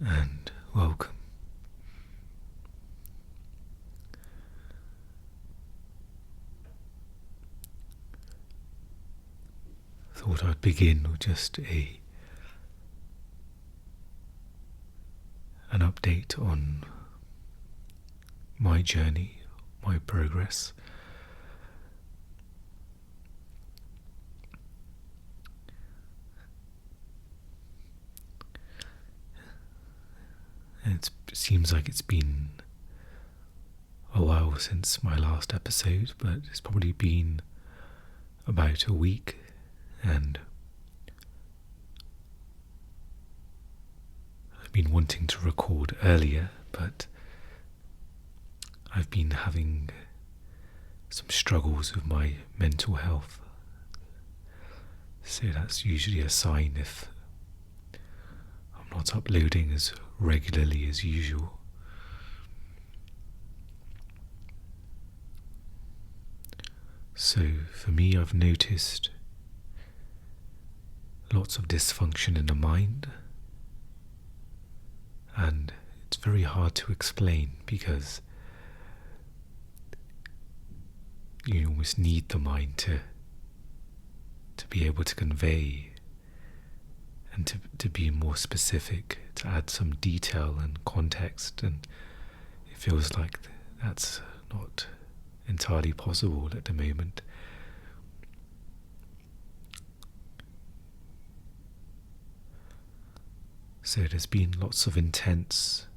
and welcome. Thought I'd begin with just an update on my journey, my progress. It seems like it's been a while since my last episode, but it's probably been about a week, and I've been wanting to record earlier, but I've been having some struggles with my mental health. So that's usually a sign if I'm not uploading as regularly as usual. So for me, I've noticed lots of dysfunction in the mind, and it's very hard to explain because you almost need the mind to be able to convey and to be more specific, to add some detail and context, and it feels like that's not entirely possible at the moment. So there's been lots of intense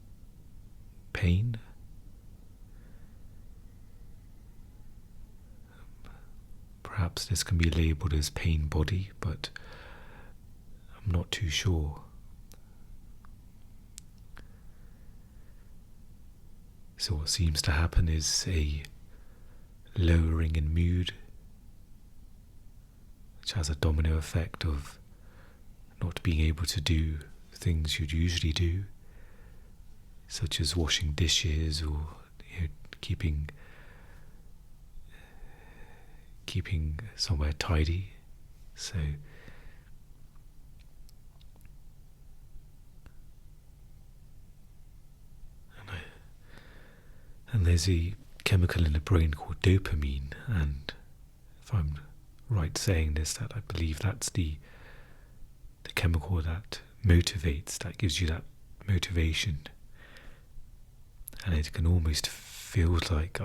pain. Perhaps this can be labelled as pain body, but I'm not too sure. So what seems to happen is a lowering in mood, which has a domino effect of not being able to do things you'd usually do, such as washing dishes or keeping somewhere tidy. So and there's a chemical in the brain called dopamine, and if I'm right saying this, that I believe that's the chemical that motivates, that gives you that motivation, and it can almost feel like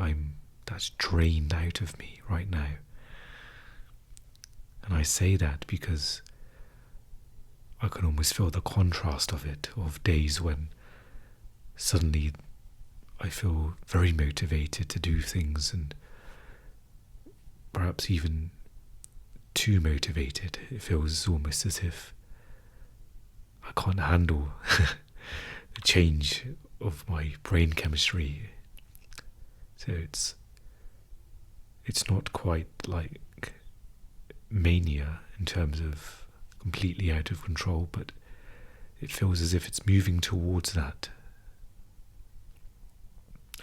that's drained out of me right now. And I say that because I can almost feel the contrast of it, of days when suddenly I feel very motivated to do things, and perhaps even too motivated. It feels almost as if I can't handle the change of my brain chemistry. So it's not quite like mania in terms of completely out of control, but it feels as if it's moving towards that.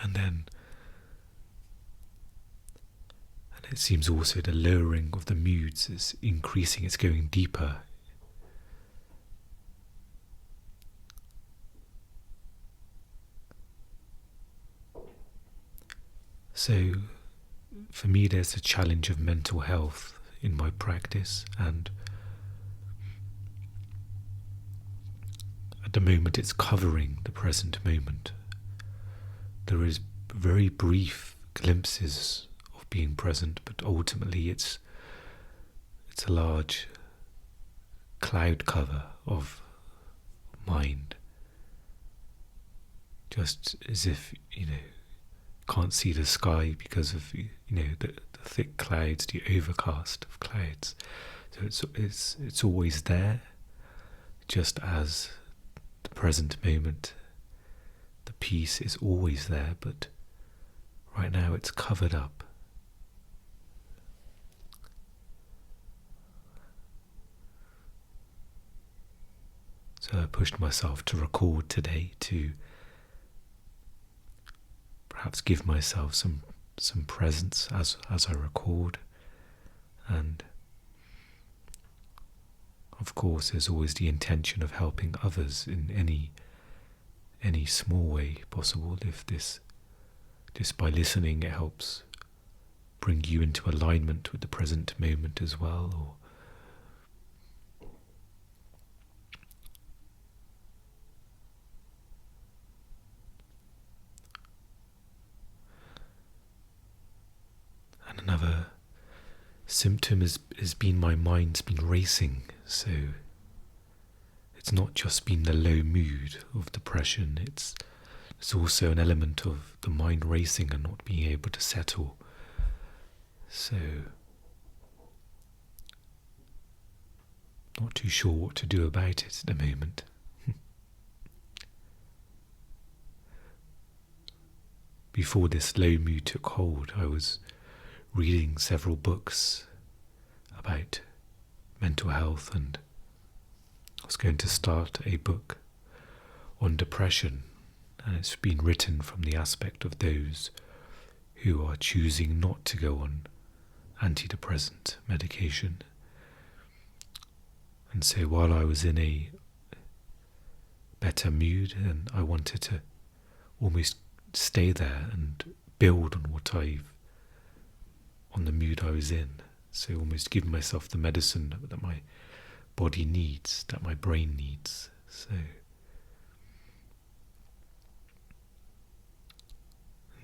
And it seems also the lowering of the moods is increasing, it's going deeper. So for me, there's a challenge of mental health in my practice, and at the moment it's covering the present moment. There is very brief glimpses of being present, but ultimately it's a large cloud cover of mind, just as if can't see the sky because of the thick clouds, the overcast of clouds. So it's always there, just as the present moment. The peace is always there, but right now it's covered up. So I pushed myself to record today, to perhaps give myself some presence as I record, and of course there's always the intention of helping others in any any small way possible, if this, just by listening, it helps bring you into alignment with the present moment as well, or and another symptom has been my mind's been racing, so it's not just been the low mood of depression, it's also an element of the mind racing and not being able to settle. So, not too sure what to do about it at the moment. Before this low mood took hold, I was reading several books about mental health, and I was going to start a book on depression, and it's been written from the aspect of those who are choosing not to go on antidepressant medication. And so while I was in a better mood, and I wanted to almost stay there and build on the mood I was in, so almost give myself the medicine that my body needs, that my brain needs. So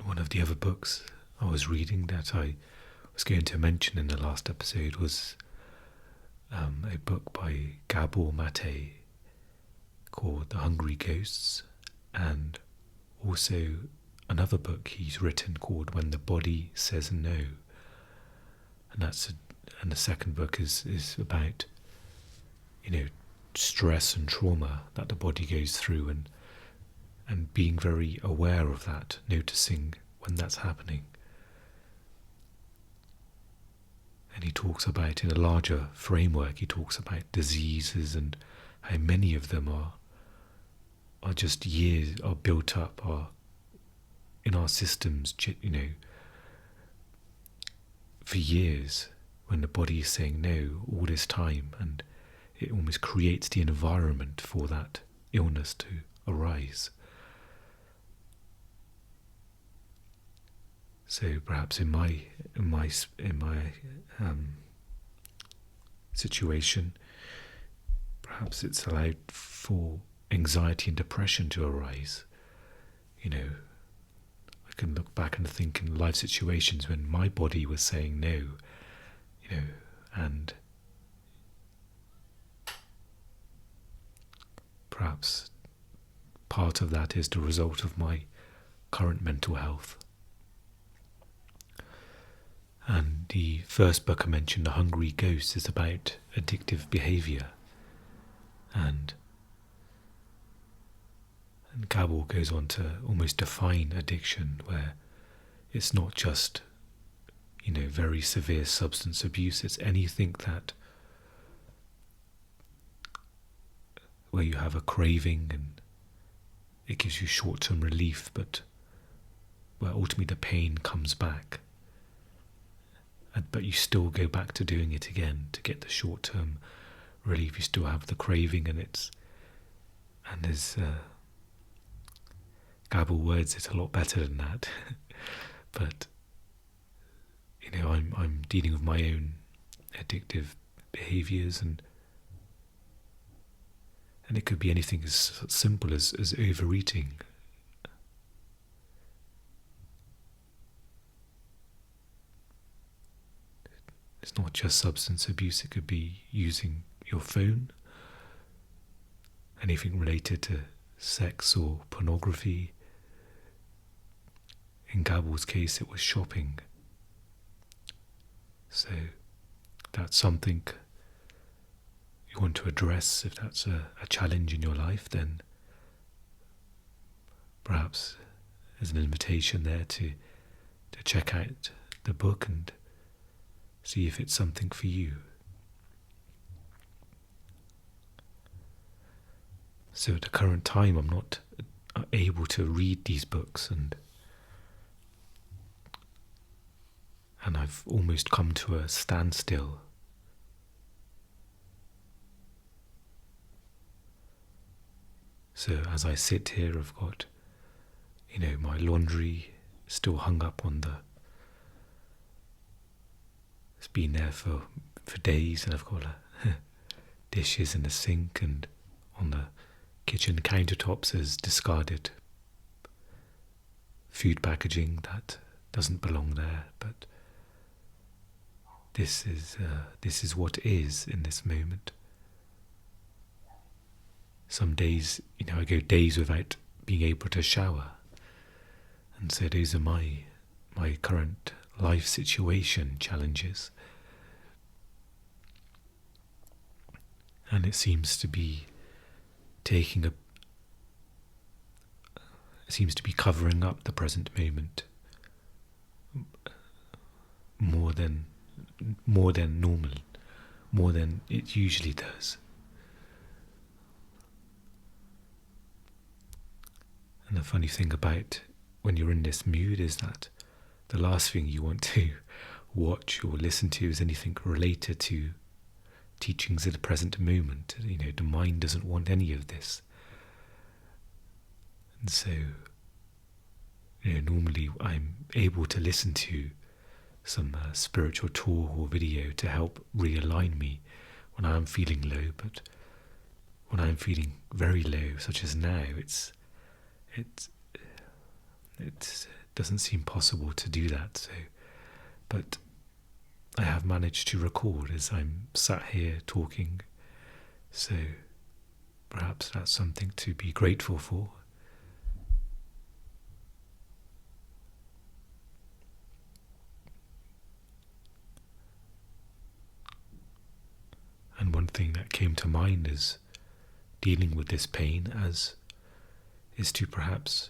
one of the other books I was reading that I was going to mention in the last episode was a book by Gabor Mate called The Hungry Ghosts, and also another book he's written called When the Body Says No. And the second book is about, stress and trauma that the body goes through, and being very aware of that, noticing when that's happening. And he talks about, in a larger framework, he talks about diseases and how many of them are just years, are built up, are in our systems, for years, when the body is saying no all this time, and it almost creates the environment for that illness to arise. So perhaps in my situation, perhaps it's allowed for anxiety and depression to arise. I can look back and think in life situations when my body was saying no, and perhaps part of that is the result of my current mental health. And the first book I mentioned, The Hungry Ghost, is about addictive behaviour. And Gabor goes on to almost define addiction, where it's not just, very severe substance abuse, it's anything that, where you have a craving and it gives you short-term relief, but where ultimately the pain comes back. But you still go back to doing it again to get the short-term relief. You still have the craving, and there's Gabor words it a lot better than that. But I'm dealing with my own addictive behaviours, and it could be anything as simple as overeating. It's not just substance abuse, it could be using your phone, anything related to sex or pornography. In Gabor's case, it was shopping. So that's something you want to address. If that's a challenge in your life, then perhaps there's an invitation there to check out the book and see if it's something for you. So at the current time, I'm not able to read these books, and I've almost come to a standstill. So as I sit here, I've got, my laundry still hung up on the. It's been there for days, and I've got dishes in the sink, and on the kitchen countertops is discarded food packaging that doesn't belong there. But this is what is in this moment. Some days, I go days without being able to shower, and so those are my current life situation challenges. And it seems to be covering up the present moment more than normal, more than it usually does. And the funny thing about when you're in this mood is that the last thing you want to watch or listen to is anything related to teachings of the present moment. The mind doesn't want any of this. And so, normally I'm able to listen to some spiritual talk or video to help realign me when I'm feeling low. But when I'm feeling very low, such as now, it doesn't seem possible to do that. So, but I have managed to record as I'm sat here talking, so perhaps that's something to be grateful for. And one thing that came to mind is dealing with this pain is to perhaps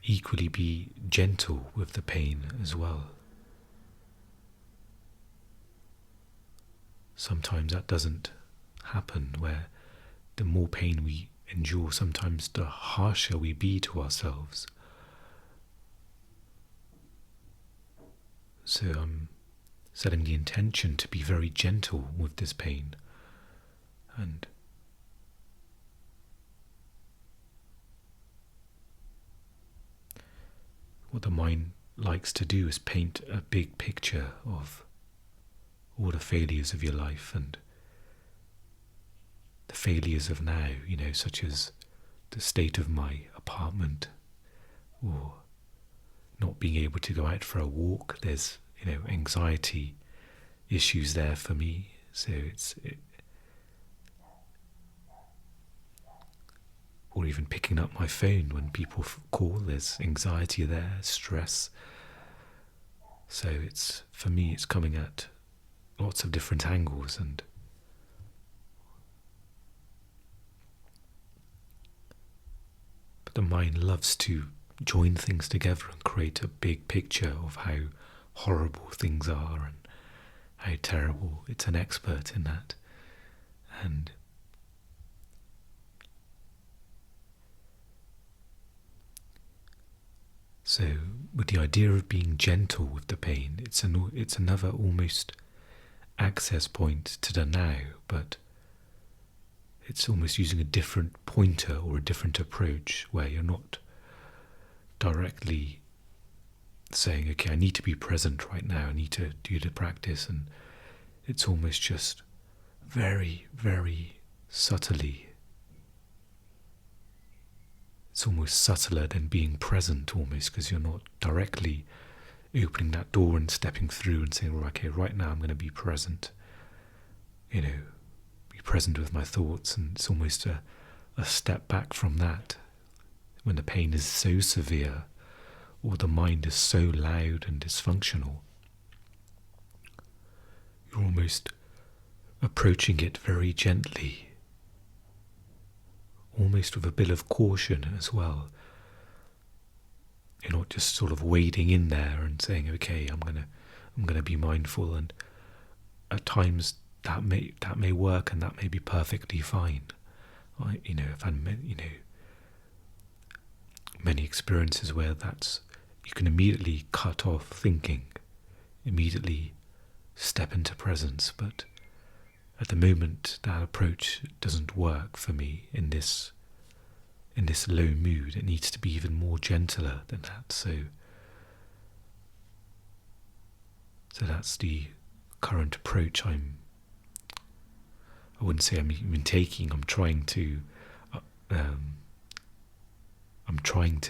equally be gentle with the pain as well. Sometimes that doesn't happen, where the more pain we endure, sometimes the harsher we be to ourselves. So I'm setting the intention to be very gentle with this pain, and what the mind likes to do is paint a big picture of all the failures of your life and the failures of now, such as the state of my apartment, or not being able to go out for a walk. There's, anxiety issues there for me. So or even picking up my phone when people call, there's anxiety there, stress. So for me, it's coming at lots of different angles, but the mind loves to join things together and create a big picture of how horrible things are and how terrible. It's an expert in that. And so with the idea of being gentle with the pain, it's another almost access point to the now, but it's almost using a different pointer or a different approach, where you're not directly saying, okay, I need to be present right now, I need to do the practice, and it's almost just very, very subtly. It's almost subtler than being present, almost, because you're not directly opening that door and stepping through and saying, well, okay, right now I'm going to be present, be present with my thoughts. And it's almost a step back from that. When the pain is so severe, or the mind is so loud and dysfunctional, you're almost approaching it very gently, almost with a bit of caution as well. You're not just sort of wading in there and saying, okay, I'm gonna be mindful, and at times that may work and that may be perfectly fine. I've had many experiences where you can immediately cut off thinking, immediately step into presence, but at the moment that approach doesn't work for me in this in this low mood, it needs to be even more gentler than that. So that's the current approach I wouldn't say I'm even taking. I'm trying to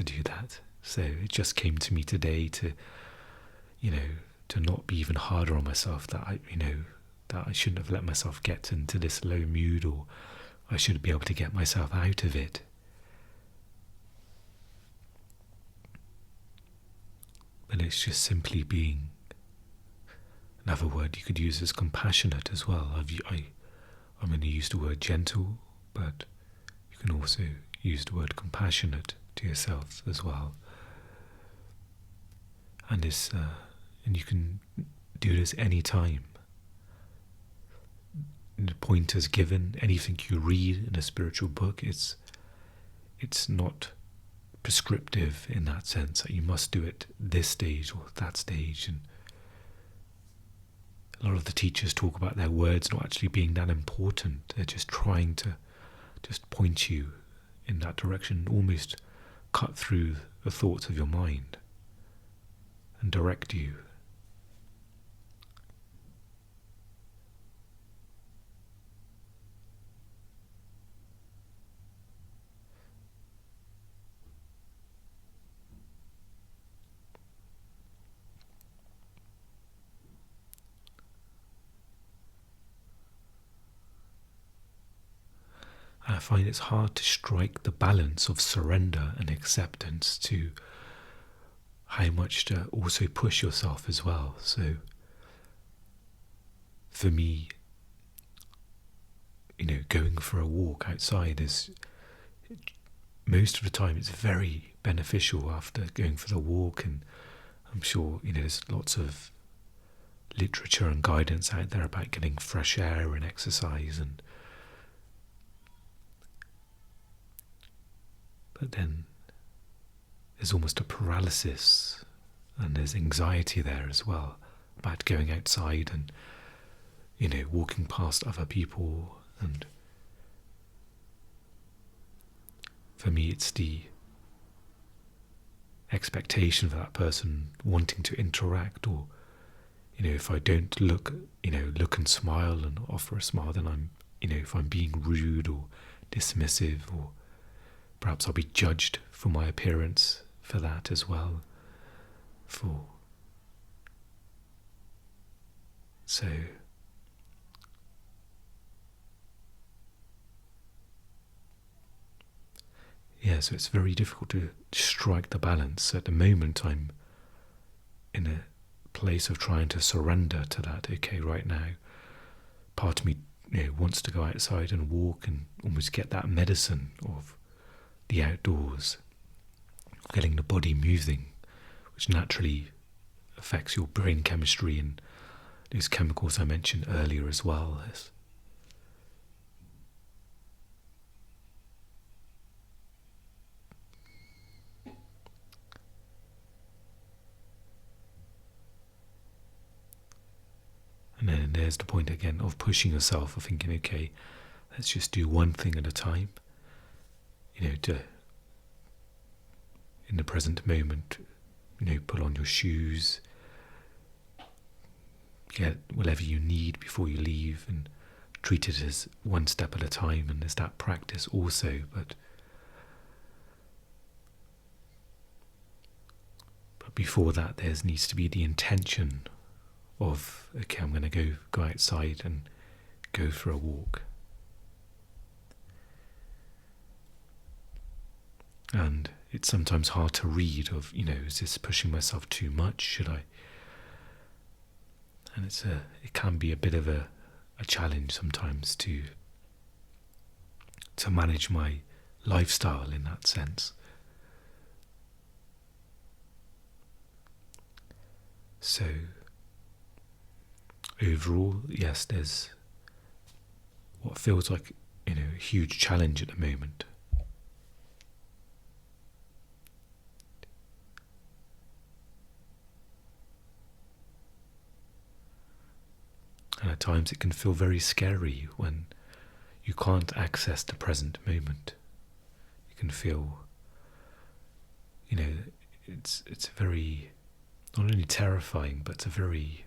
do that. So it just came to me today to not be even harder on myself, that I shouldn't have let myself get into this low mood, or I should be able to get myself out of it. But it's just simply being, another word you could use is compassionate as well. I'm going to use the word gentle, but you can also use the word compassionate to yourself as well. And and you can do this any time. The pointers given, anything you read in a spiritual book, it's not prescriptive in that sense that you must do it this stage or that stage. And a lot of the teachers talk about their words not actually being that important. They're just trying to just point you in that direction, almost cut through the thoughts of your mind and direct you. I find it's hard to strike the balance of surrender and acceptance to how much to also push yourself as well. So for me, going for a walk outside is, most of the time, it's very beneficial after going for the walk. And I'm sure there's lots of literature and guidance out there about getting fresh air and exercise, but then there's almost a paralysis, and there's anxiety there as well about going outside and walking past other people. And for me, it's the expectation for that person wanting to interact, or if I don't look and smile and offer a smile, then I'm if I'm being rude or dismissive, or perhaps I'll be judged for my appearance for that as well. So it's very difficult to strike the balance. At the moment, I'm in a place of trying to surrender to that. Okay, right now, part of me wants to go outside and walk and almost get that medicine of the outdoors, getting the body moving, which naturally affects your brain chemistry and those chemicals I mentioned earlier as well. And then there's the point again of pushing yourself, of thinking, okay, let's just do one thing at a time. In the present moment, put on your shoes, get whatever you need before you leave, and treat it as one step at a time. And there's that practice also, but before that, there needs to be the intention of, okay, I'm going to go outside and go for a walk. And it's sometimes hard to read of, is this pushing myself too much? Should I? And it can be a bit of a challenge sometimes to manage my lifestyle in that sense. So overall, yes, there's what feels like a huge challenge at the moment. And at times it can feel very scary when you can't access the present moment. can feel, it's very, not only terrifying, but it's a very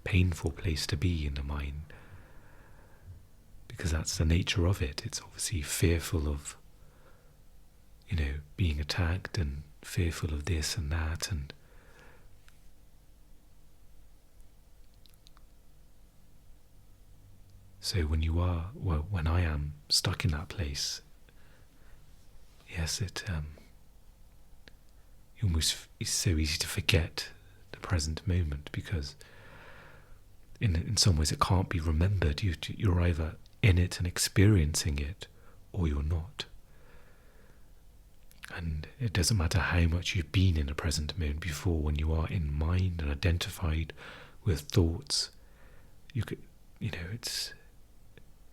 painful place to be in the mind, because that's the nature of it. It's obviously fearful of, being attacked, and fearful of this and that, and so when I am stuck in that place, yes, it's so easy to forget the present moment, because in some ways it can't be remembered. You're either in it and experiencing it, or you're not. And it doesn't matter how much you've been in the present moment before, when you are in mind and identified with thoughts,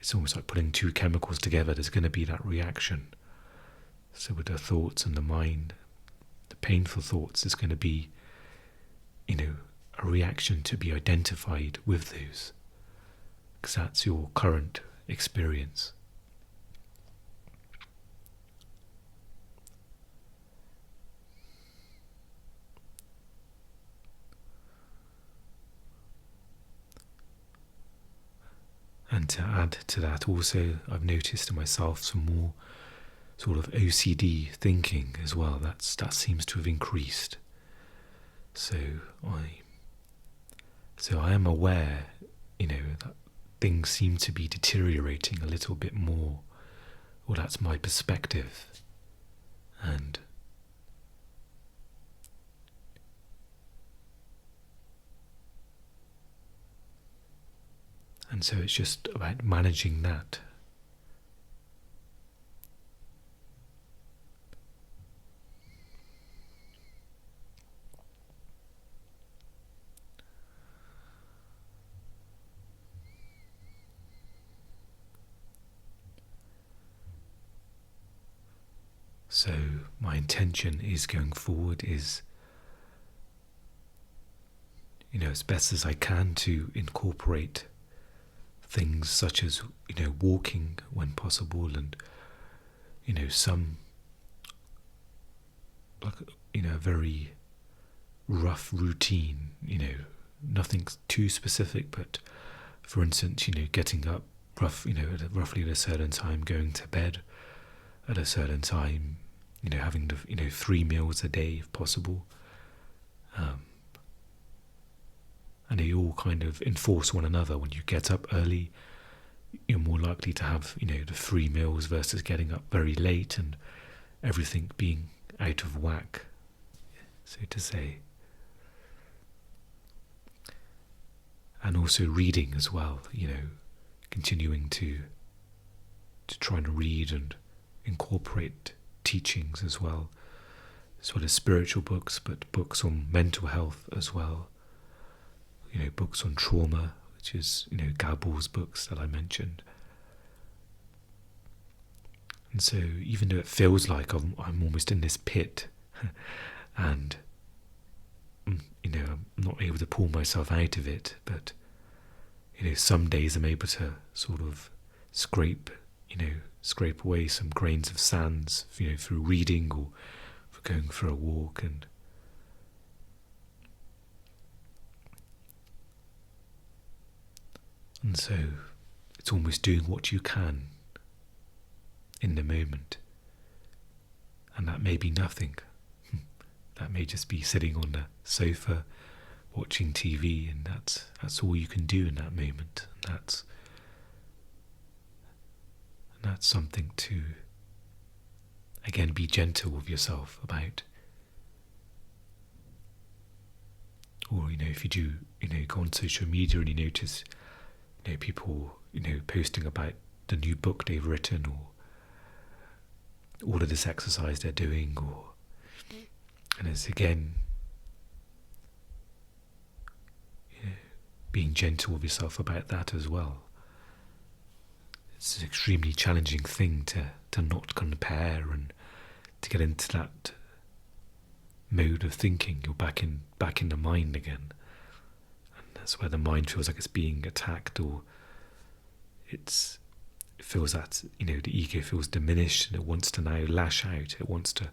it's almost like putting two chemicals together. There's going to be that reaction. So with the thoughts and the mind, the painful thoughts, there's going to be, a reaction to be identified with those, because that's your current experience. And to add to that also, I've noticed in myself some more sort of OCD thinking as well. That seems to have increased. So I am aware, that things seem to be deteriorating a little bit more. Well, that's my perspective. And so it's just about managing that. So my intention is going forward is, as best as I can, to incorporate things such as, walking when possible, and, some, like, a very rough routine, nothing too specific, but for instance, getting up roughly at a certain time, going to bed at a certain time, having 3 meals a day if possible. And they all kind of enforce one another. When you get up early, you're more likely to have, the 3 meals versus getting up very late and everything being out of whack, so to say. And also reading as well, continuing to try and read and incorporate teachings as well as spiritual books, but books on mental health as well. Books on trauma, which is, Gabor's books that I mentioned. And so even though it feels like I'm almost in this pit and, I'm not able to pull myself out of it, but, some days I'm able to sort of scrape away some grains of sands, through reading or for going for a walk, and so it's almost doing what you can in the moment. And that may be nothing. That may just be sitting on the sofa watching TV, and that's all you can do in that moment. And that's something to, again, be gentle with yourself about. Or, if you do, go on social media and you notice, people, posting about the new book they've written, or all of this exercise they're doing, and it's again, being gentle with yourself about that as well. It's an extremely challenging thing to not compare and to get into that mode of thinking. You're back in the mind again. That's where the mind feels like it's being attacked, or it's feels that, the ego feels diminished and it wants to now lash out. It wants to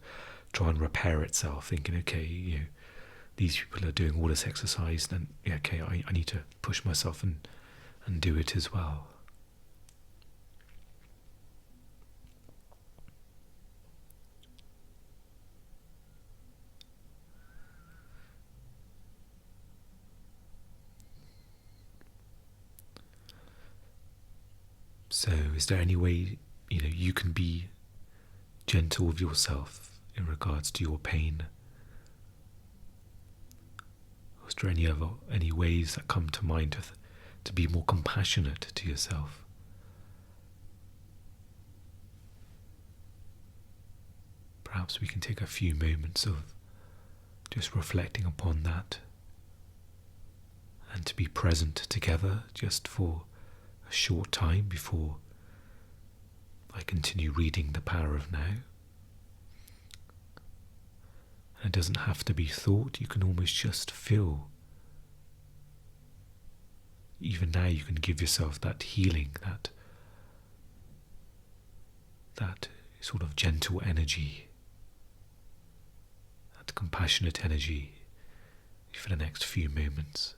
try and repair itself, thinking, okay, these people are doing all this exercise, then okay, I need to push myself and do it as well. So is there any way, you can be gentle with yourself in regards to your pain? Or is there any ways that come to mind to be more compassionate to yourself? Perhaps we can take a few moments of just reflecting upon that, and to be present together just for a short time before I continue reading The Power of Now. And it doesn't have to be thought, you can almost just feel. Even now you can give yourself that healing, that sort of gentle energy, that compassionate energy for the next few moments.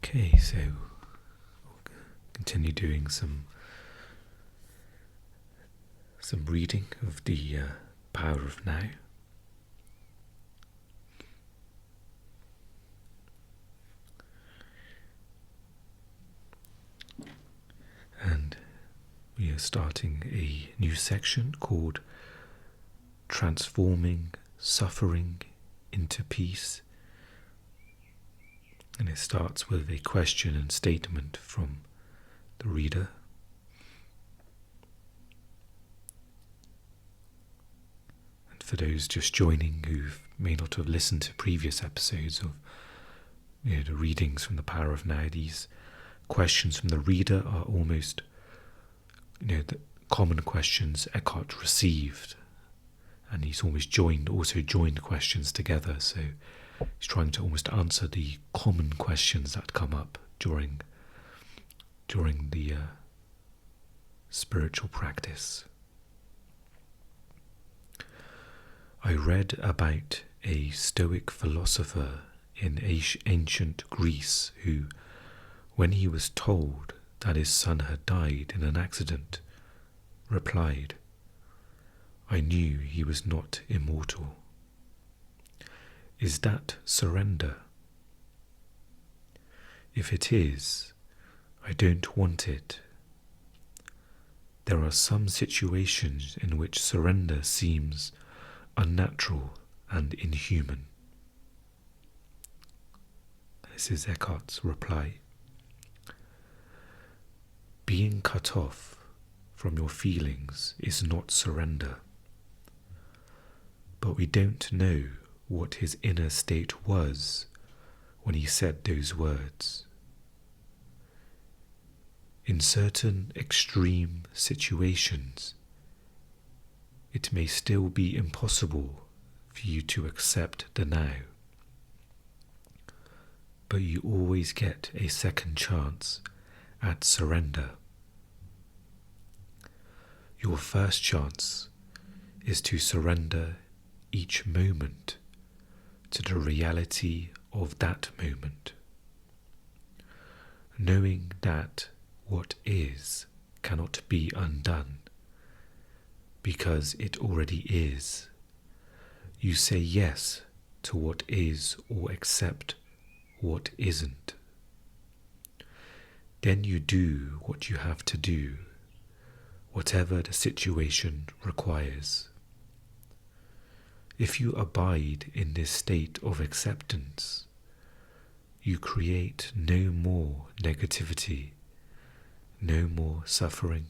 Okay, so we'll continue doing some reading of the Power of Now. And we are starting a new section called Transforming Suffering into Peace. And it starts with a question and statement from the reader. And for those just joining who may not have listened to previous episodes of the readings from The Power of Now, these questions from the reader are almost the common questions Eckhart received. And he's almost also joined questions together, so he's trying to almost answer the common questions that come up during the spiritual practice. I read about a Stoic philosopher in ancient Greece who, when he was told that his son had died in an accident, replied, "I knew he was not immortal." Is that surrender? If it is, I don't want it. There are some situations in which surrender seems unnatural and inhuman. This is Eckhart's reply. Being cut off from your feelings is not surrender. But we don't know what his inner state was when he said those words. In certain extreme situations, it may still be impossible for you to accept the now. but you always get a second chance at surrender. Your first chance is to surrender each moment to the reality of that moment, knowing that what is cannot be undone because it already is. You say yes to what is or accept what isn't. Then you do what you have to do, whatever the situation requires. If you abide in this state of acceptance, you create no more negativity, no more suffering,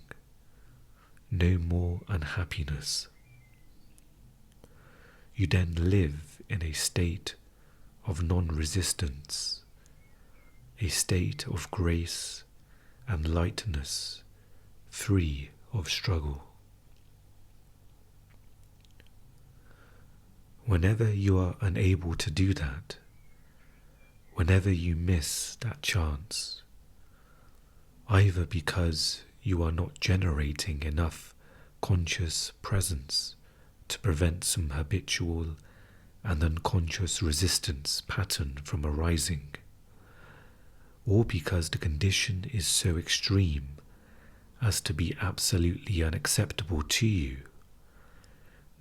no more unhappiness. You then live in a state of non-resistance, a state of grace and lightness, free of struggle. Whenever you are unable to do that, whenever you miss that chance, either because you are not generating enough conscious presence to prevent some habitual and unconscious resistance pattern from arising, or because the condition is so extreme as to be absolutely unacceptable to you,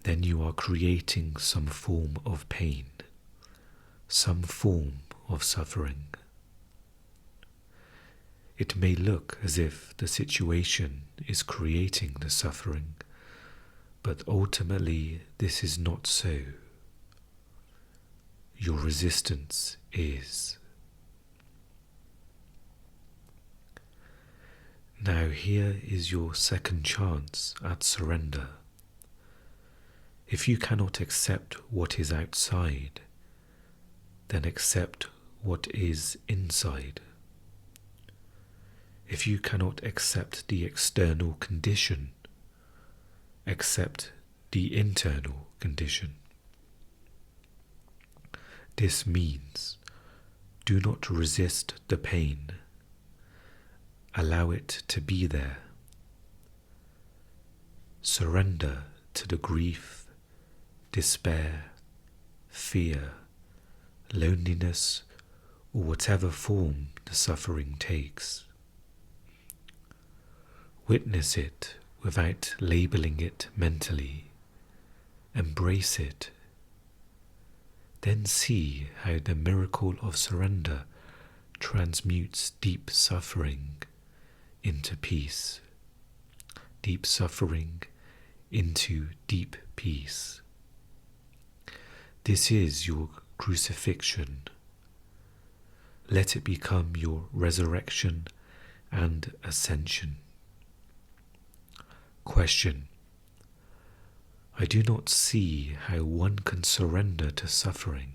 then you are creating some form of pain, some form of suffering. It may look as if the situation is creating the suffering, but ultimately this is not so. Your resistance is. Now here is your second chance at surrender. If you cannot accept what is outside, then accept what is inside. If you cannot accept the external condition, accept the internal condition. This means do not resist the pain. Allow it to be there. Surrender to the grief, despair, fear, loneliness, or whatever form the suffering takes. Witness it without labeling it mentally. Embrace it. Then see how the miracle of surrender transmutes deep suffering into peace, deep suffering into deep peace. This is your crucifixion. Let it become your resurrection and ascension. Question: I do not see how one can surrender to suffering.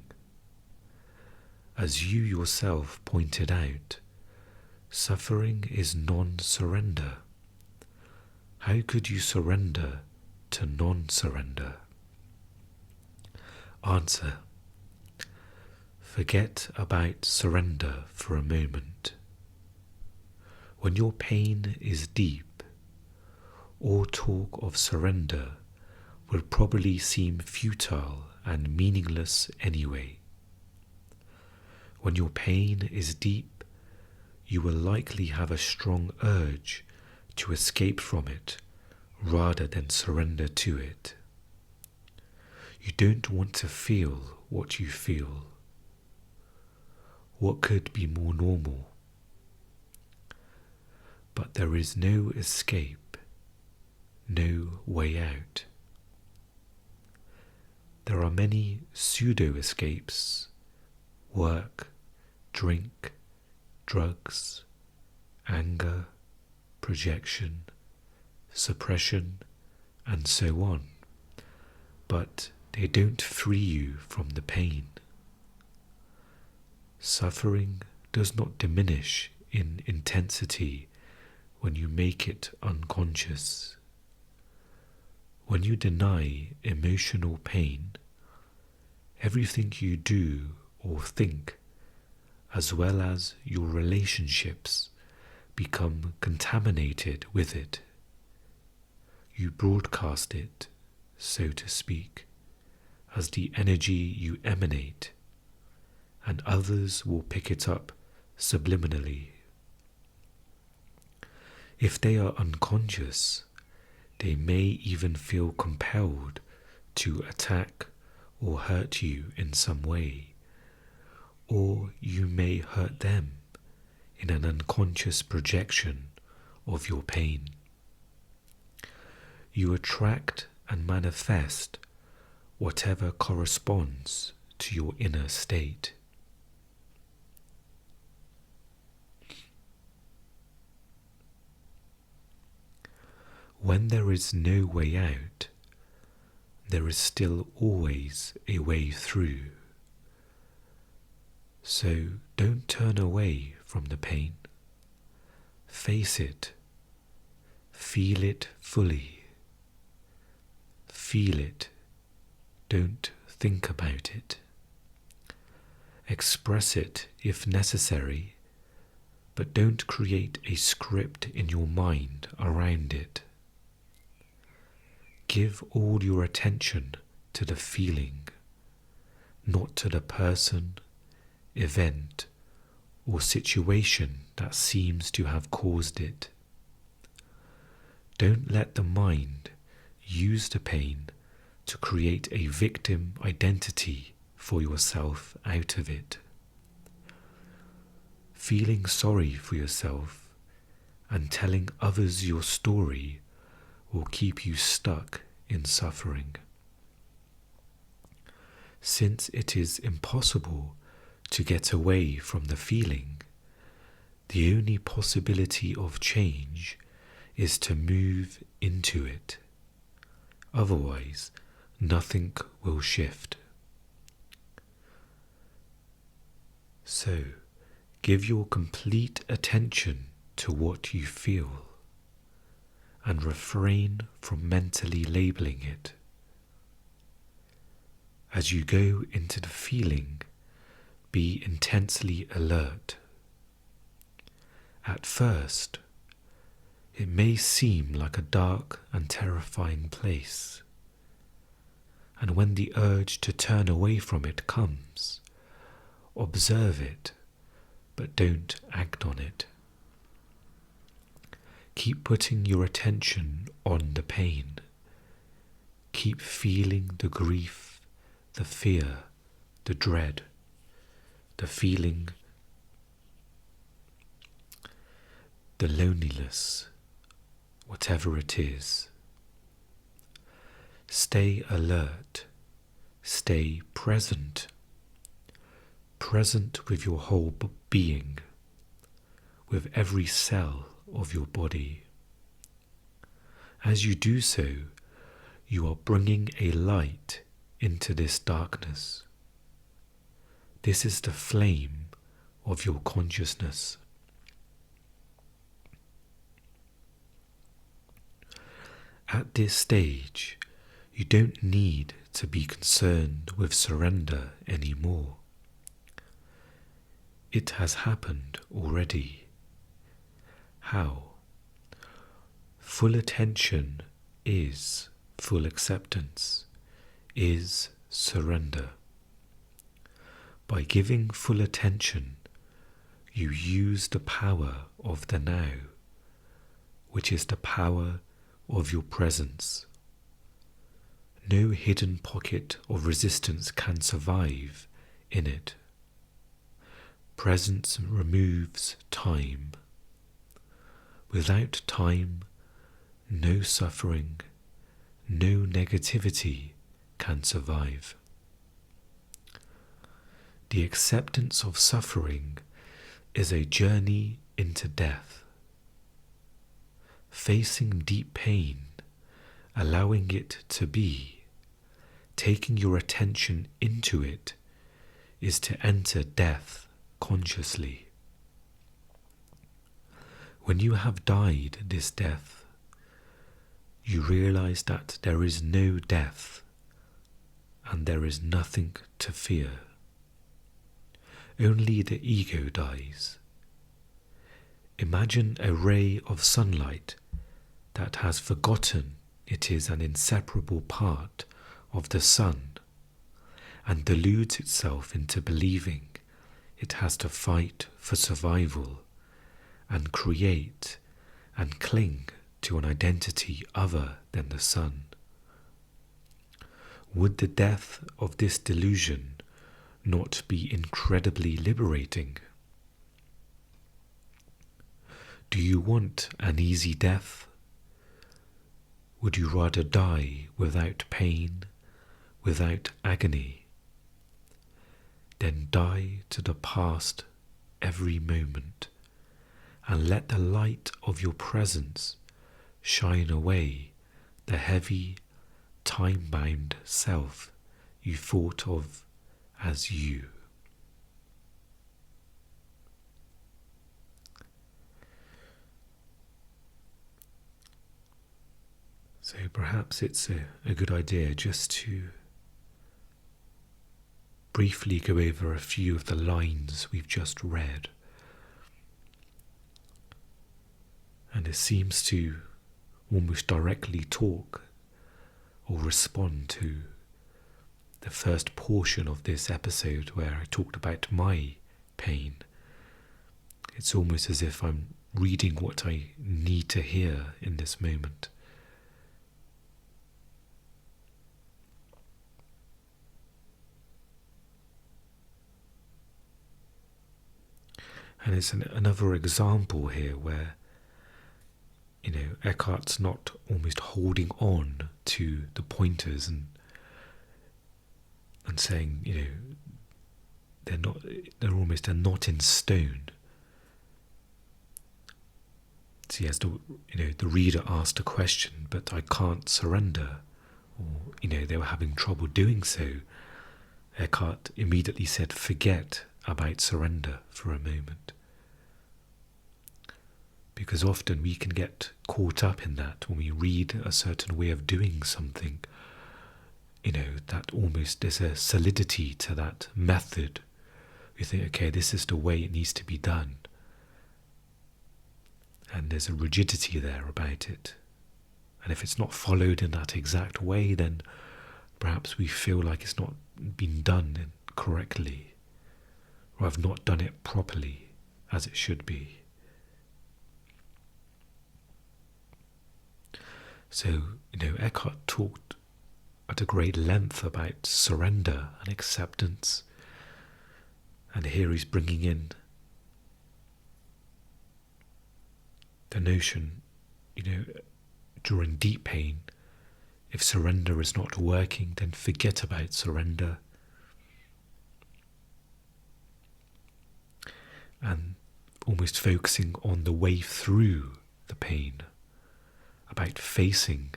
As you yourself pointed out, suffering is non-surrender. How could you surrender to non-surrender? Answer: forget about surrender for a moment. When your pain is deep, all talk of surrender will probably seem futile and meaningless anyway. When your pain is deep, you will likely have a strong urge to escape from it rather than surrender to it. You don't want to feel what you feel. What could be more normal? But there is no escape, no way out. There are many pseudo-escapes: work, drink, drugs, anger, projection, suppression, and so on. But they don't free you from the pain. Suffering does not diminish in intensity when you make it unconscious. When you deny emotional pain, everything you do or think as well as your relationships, become contaminated with it. You broadcast it, so to speak, as the energy you emanate, and others will pick it up subliminally. If they are unconscious, they may even feel compelled to attack or hurt you in some way, or you may hurt them in an unconscious projection of your pain. You attract and manifest whatever corresponds to your inner state. When there is no way out, there is still always a way through. So don't turn away from the pain. Face it. Feel it fully. Feel it. Don't think about it. Express it if necessary, but don't create a script in your mind around it. Give all your attention to the feeling, not to the person, event, or situation that seems to have caused it. Don't let the mind use the pain to create a victim identity for yourself out of it. Feeling sorry for yourself and telling others your story will keep you stuck in suffering. Since it is impossible to get away from the feeling, the only possibility of change is to move into it. Otherwise, nothing will shift. So, give your complete attention to what you feel, and refrain from mentally labeling it. As you go into the feeling, be intensely alert. At first, it may seem like a dark and terrifying place, and when the urge to turn away from it comes, observe it, but don't act on it. Keep putting your attention on the pain. Keep feeling the grief, the fear, the dread, the feeling, the loneliness, whatever it is. Stay alert, stay present, present with your whole being, with every cell of your body. As you do so, you are bringing a light into this darkness. This is the flame of your consciousness. At this stage, you don't need to be concerned with surrender anymore. It has happened already. How? Full attention is full acceptance, is surrender. By giving full attention, you use the power of the now, which is the power of your presence. No hidden pocket of resistance can survive in it. Presence removes time. Without time, no suffering, no negativity can survive. The acceptance of suffering is a journey into death. Facing deep pain, allowing it to be, taking your attention into it, is to enter death consciously. When you have died this death, you realize that there is no death and there is nothing to fear. only the ego dies. Imagine a ray of sunlight that has forgotten it is an inseparable part of the sun and deludes itself into believing it has to fight for survival and create and cling to an identity other than the sun. Would the death of this delusion not be incredibly liberating? Do you want an easy death? Would you rather die without pain, without agony? Then die to the past every moment, and let the light of your presence shine away the heavy, time-bound self you thought of as you. So perhaps it's a good idea just to briefly go over a few of the lines we've just read. And it seems to almost directly talk or respond to the first portion of this episode where I talked about my pain. It's almost as if I'm reading what I need to hear in this moment. And it's another example here where, Eckhart's not almost holding on to the pointers and saying, they're not in stone. So as the reader asked a question, but I can't surrender, or they were having trouble doing so. Eckhart immediately said, forget about surrender for a moment. Because often we can get caught up in that when we read a certain way of doing something, that almost there's a solidity to that method. We think, okay, this is the way it needs to be done. And there's a rigidity there about it. And if it's not followed in that exact way, then perhaps we feel like it's not been done correctly, or I've not done it properly as it should be. So, Eckhart talked at a great length about surrender and acceptance. And here he's bringing in the notion, during deep pain, if surrender is not working, then forget about surrender. And almost focusing on the way through the pain, about feeling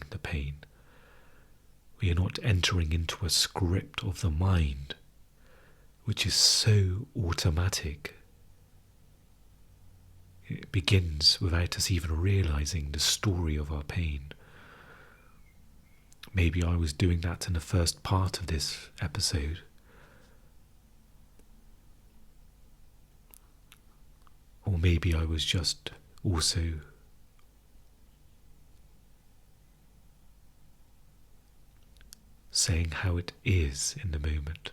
the pain. We are not entering into a script of the mind, which is so automatic. It begins without us even realizing the story of our pain. Maybe I was doing that in the first part of this episode. Or maybe I was just also saying how it is in the moment.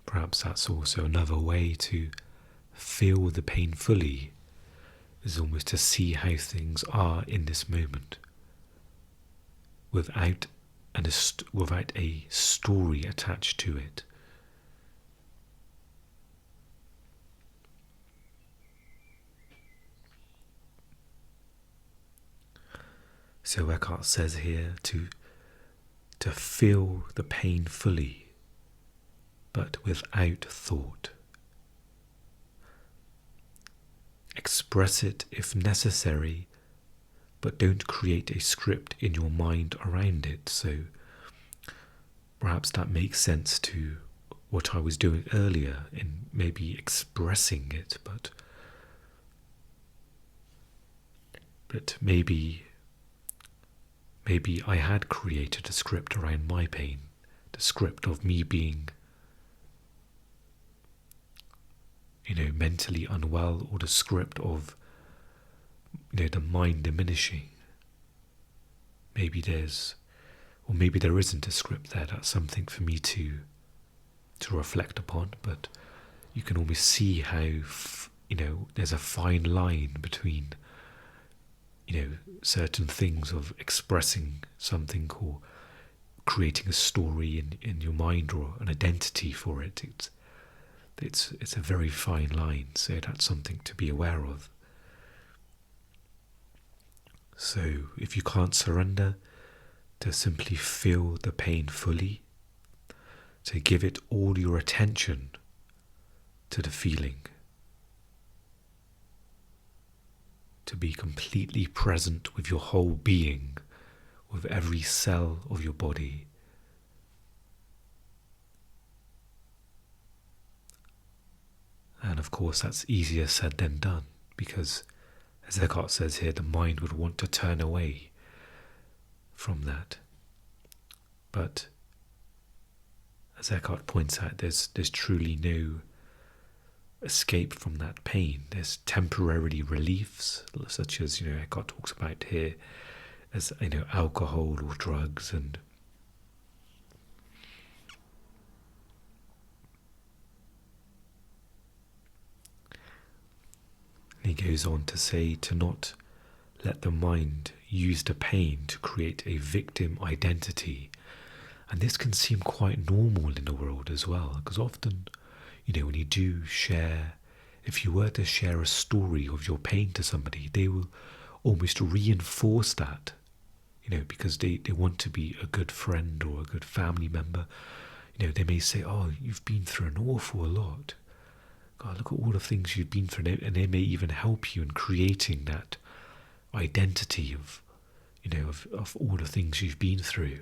Perhaps that's also another way to feel the pain fully, is almost to see how things are in this moment, without a story attached to it. So Eckhart says here to feel the pain fully, but without thought. Express it if necessary, but don't create a script in your mind around it. So perhaps that makes sense to what I was doing earlier in maybe expressing it, but maybe I had created a script around my pain the script of me being, mentally unwell, or the script of, the mind diminishing. Maybe maybe there isn't a script there. That's something for me to reflect upon. But you can almost see how, there's a fine line between, certain things of expressing something or creating a story in your mind or an identity for it. It's a very fine line, so that's something to be aware of. So if you can't surrender, to simply feel the pain fully, to give it all your attention to the feeling, to be completely present with your whole being, with every cell of your body. And of course that's easier said than done, because as Eckhart says here, the mind would want to turn away from that. But as Eckhart points out, there's truly no escape from that pain. There's temporary reliefs, such as Eckhart talks about here, as alcohol or drugs, and he goes on to say to not let the mind use the pain to create a victim identity. And this can seem quite normal in the world as well, because often, when you do share, if you were to share a story of your pain to somebody, they will almost reinforce that, because they want to be a good friend or a good family member. They may say, oh, you've been through an awful lot. God, look at all the things you've been through, and they may even help you in creating that identity of all the things you've been through.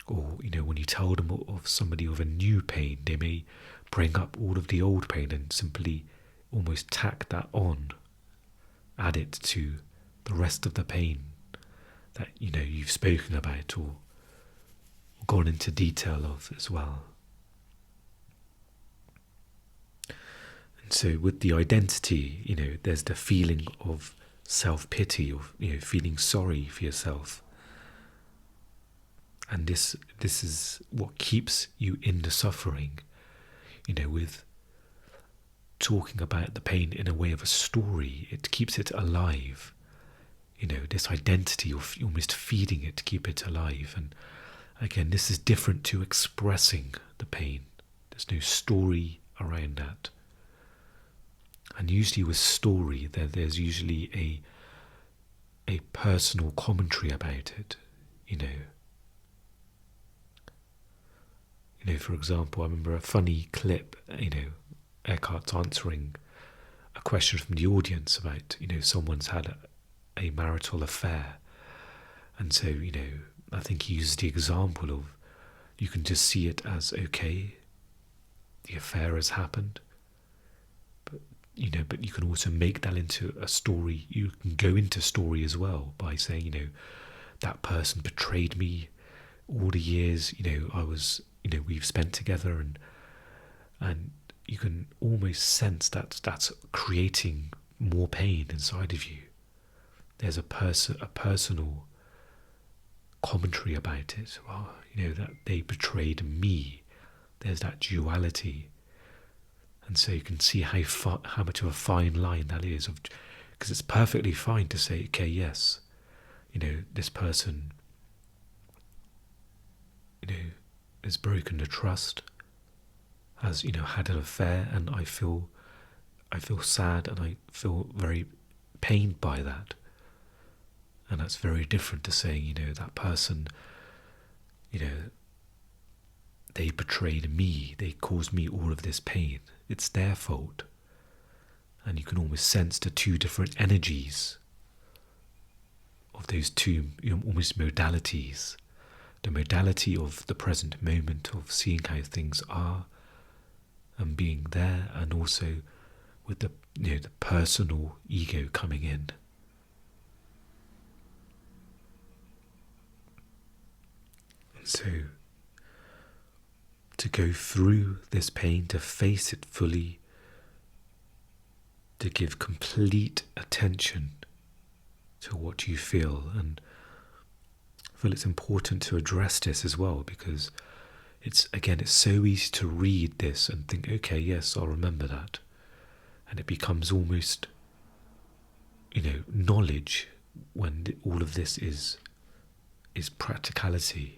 Or, when you tell them of somebody of a new pain, they may bring up all of the old pain and simply almost tack that on, add it to the rest of the pain that, you've spoken about or gone into detail of as well. And so with the identity, there's the feeling of self-pity, of, feeling sorry for yourself. And this is what keeps you in the suffering, with talking about the pain in a way of a story. It keeps it alive, this identity of almost feeding it to keep it alive. And again, this is different to expressing the pain. There's no story around that. And usually with story, there's usually a personal commentary about it, for example, I remember a funny clip, Eckhart's answering a question from the audience about, someone's had a marital affair. And so, I think he used the example of, you can just see it as, okay, the affair has happened. But you can also make that into a story. You can go into story as well by saying, that person betrayed me all the years, I was, we've spent together, and you can almost sense that that's creating more pain inside of you. There's a personal commentary about it. Well, that they betrayed me. There's that duality, and so you can see how much of a fine line that is. Because it's perfectly fine to say, okay, yes, this person, has broken the trust, has had an affair, and I feel sad, and I feel very pained by that. And that's very different to saying, that person, they betrayed me, they caused me all of this pain, it's their fault. And you can almost sense the two different energies of those two almost modalities. The modality of the present moment, of seeing how things are and being there, and also with the personal ego coming in. So, to go through this pain, to face it fully, to give complete attention to what you feel. And I feel it's important to address this as well, because it's so easy to read this and think, okay, yes, I'll remember that. And it becomes almost, knowledge, when all of this is practicality.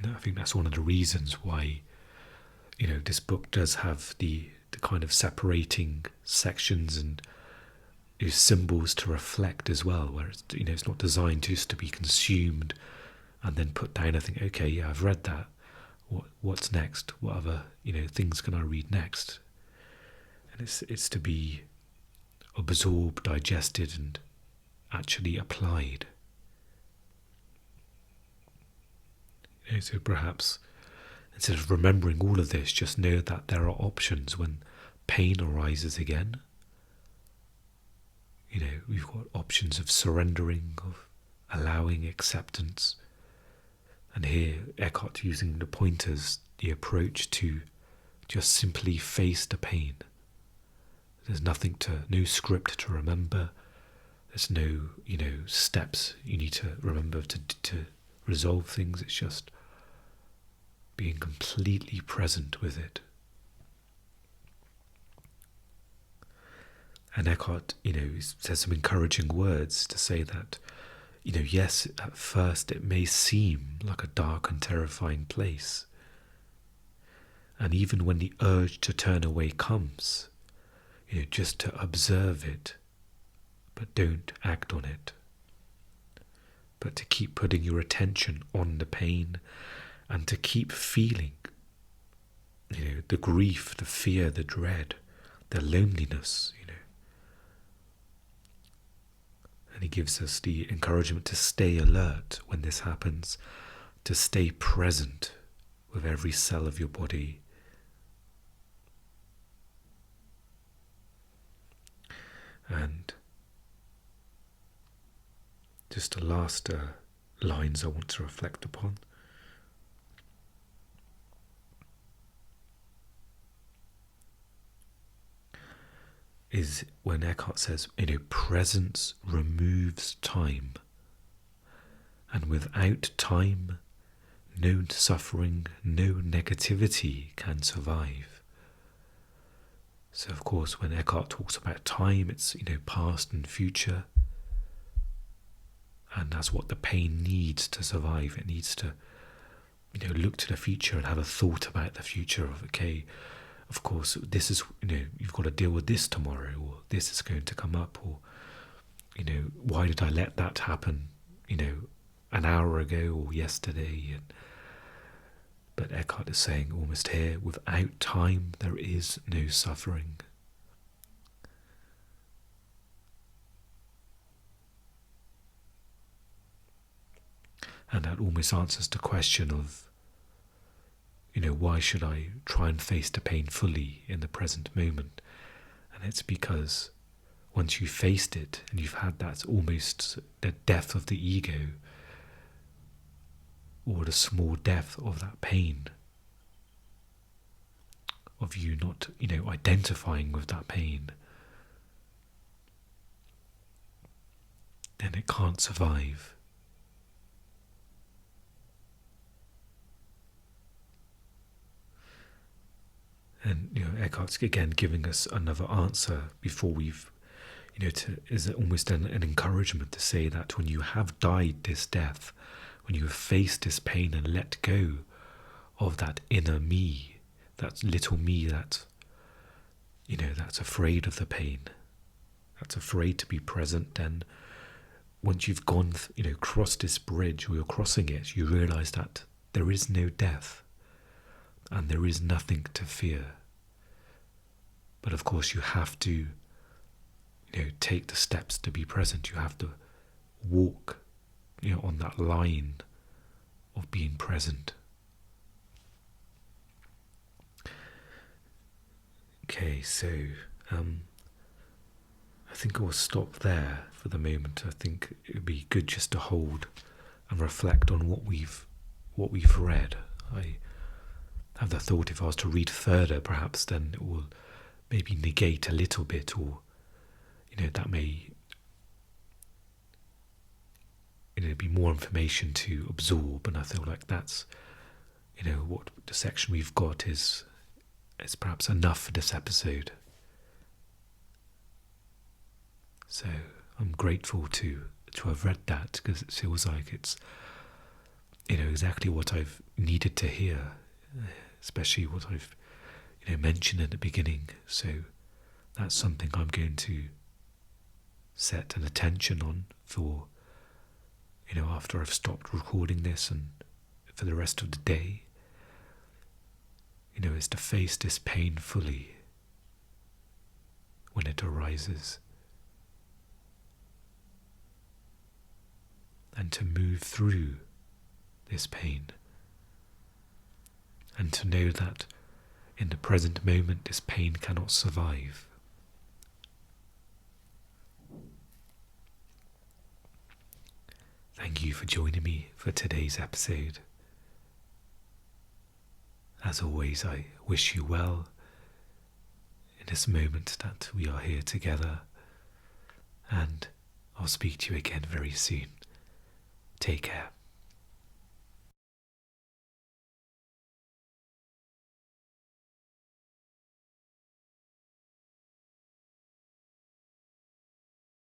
And I think that's one of the reasons why, this book does have the kind of separating sections and symbols to reflect as well, where it's, it's not designed just to be consumed and then put down. I think, okay, yeah, I've read that. What's next? What other things can I read next? And it's to be absorbed, digested, and actually applied. So perhaps instead of remembering all of this, just know that there are options when pain arises again. We've got options of surrendering, of allowing, acceptance. And here Eckhart using the pointers, the approach to just simply face the pain. There's no script to remember. There's no, steps you need to remember to resolve things. It's just being completely present with it. And Eckhart, says some encouraging words to say that, yes, at first it may seem like a dark and terrifying place. And even when the urge to turn away comes, just to observe it, but don't act on it. But to keep putting your attention on the pain and to keep feeling, the grief, the fear, the dread, the loneliness, And he gives us the encouragement to stay alert when this happens, to stay present with every cell of your body. And just the last lines I want to reflect upon. Is when Eckhart says, presence removes time. And without time, no suffering, no negativity can survive. So of course, when Eckhart talks about time, it's, past and future. And that's what the pain needs to survive. It needs to, look to the future and have a thought about the future of, okay, of course, this is, you've got to deal with this tomorrow, or this is going to come up, or, why did I let that happen, an hour ago or yesterday? But Eckhart is saying almost here, without time, there is no suffering. And that almost answers the question of, why should I try and face the pain fully in the present moment? And it's because once you've faced it and you've had that almost the death of the ego, or the small death of that pain, of you not, identifying with that pain, then it can't survive. And Eckhart's again giving us another answer before we've, is almost an encouragement to say that when you have died this death, when you have faced this pain and let go of that inner me, that little me that, that's afraid of the pain, that's afraid to be present, then once you've gone, crossed this bridge, or you're crossing it, you realise that there is no death and there is nothing to fear. But of course you have to, take the steps to be present. You have to walk, on that line of being present. Okay, so I think I'll stop there for the moment. I think it would be good just to hold and reflect on what we've read. I have the thought if I was to read further, perhaps then it will maybe negate a little bit, or that may be more information to absorb. And I feel like that's what the section we've got is perhaps enough for this episode. So I'm grateful to have read that, because it feels like it's exactly what I've needed to hear, especially what I've mentioned in the beginning. So that's something I'm going to set an attention on for after I've stopped recording this, and for the rest of the day, is to face this pain fully when it arises, and to move through this pain, and to know that in the present moment this pain cannot survive. Thank you for joining me for today's episode. As always, I wish you well in this moment that we are here together, and I'll speak to you again very soon. Take care.